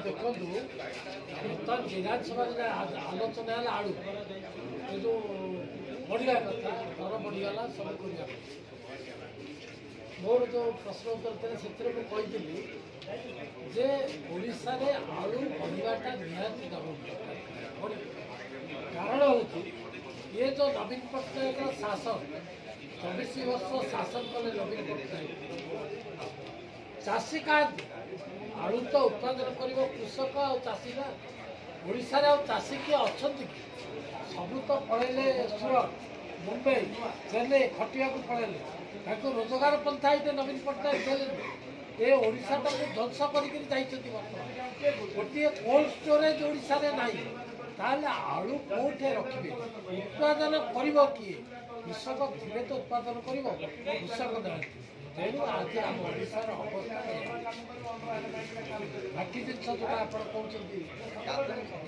देखो बर्तमान विधानसभा आलोचना है आड़ू ये जो बढ़िया कथा दर बढ़ीगला सब कर मोर जो प्रश्न उत्तर थे मुझे जे ओडिशा रे आलू बढ़ाटा निहाती जरूरी कारण हूँ ये जो नवीन पट्टनायक शासन 24 वर्ष शासन कले नवीन पट्टनायक चाषी का आलू तो उत्पादन कर कृषक आ चाषी ना ओडिशा रे चाषी किए अच्छा सबू तो पढ़ेले सूरत मुंबई चेन्नई खटिया को पढ़ेले रोजगार पंथा ये नवीन पट्टनायक देले ये ओडिशा को ध्वंस कर गोटे कोल्ड स्टोरेज ओडिशा रे नहीं ताले आलू कौटे रखिए उत्पादन कर किए कृषक थे तो उत्पादन कर कृषक ना तेणु आज आम ओडार अवस्था बाकी जिन जो आप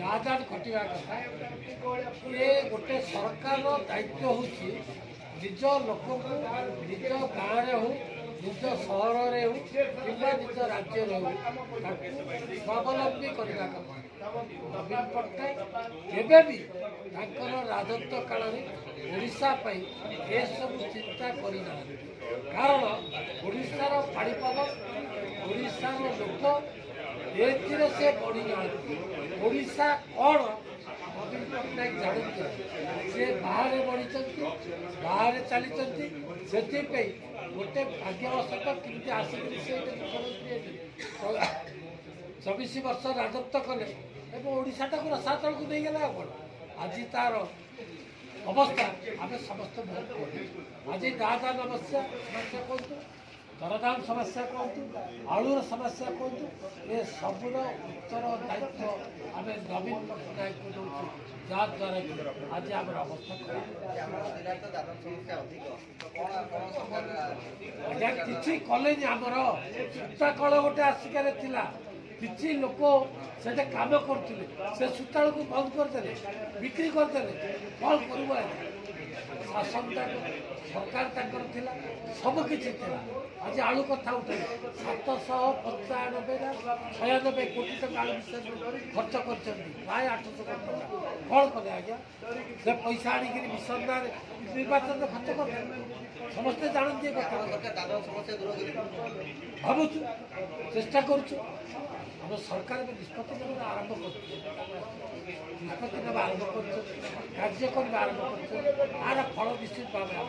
गाँदान खटा कथा ये गोटे सरकार दायित्व हूँ निज लोक को निज गाँव हो निज सहर में हो कि निज राज्य में हो स्वावलम्बी करने नवीन पट्टनायक केवे भी राजत्व काल में ओडिशा ये सब चिंता करना कारण ओडिशार पाणीपाग ओडिशार लोक ये से बढ़ी जाती ओडिशा कौन नवीन पट्टनायक जानते से बाहर बढ़ी बाहर चली से गोटे भाग्यवशत केमती आसिक 24 वर्ष राजत्व कले ओडाटा को रसातल को नहीं गला आज तार अवस्था आम समस्त बहुत आज दादान समस्या कहतु दरदाम समस्या कहतु आलूर समस्या कहतु ये सबूर उत्तर दायित्व आम नवीन पट्टनायक को दूँ जहाद्वारा कि आज आम अवस्था आज्ञा कि कले आमर सूता कल गोटे आसिकार किसी लोक से कम करते से सूता को बंद करदे बिक्री करदे कौन कर शासन सरकार सबकि आज आलू कथा उठे 795 96 कोटी टका खर्च कर प्राय 800 कोटी टका कौन कले आज्ञा से पैसा आणिक मिशन निर्वाचन खर्च कर समस्ते जानते भावुँ चेष्टा करुँ हम सरकार में निष्पत्ति ना आरंभ निष्पत्ति ना आरंभ कार्य करने आरंभ कर फल निश्चित भाव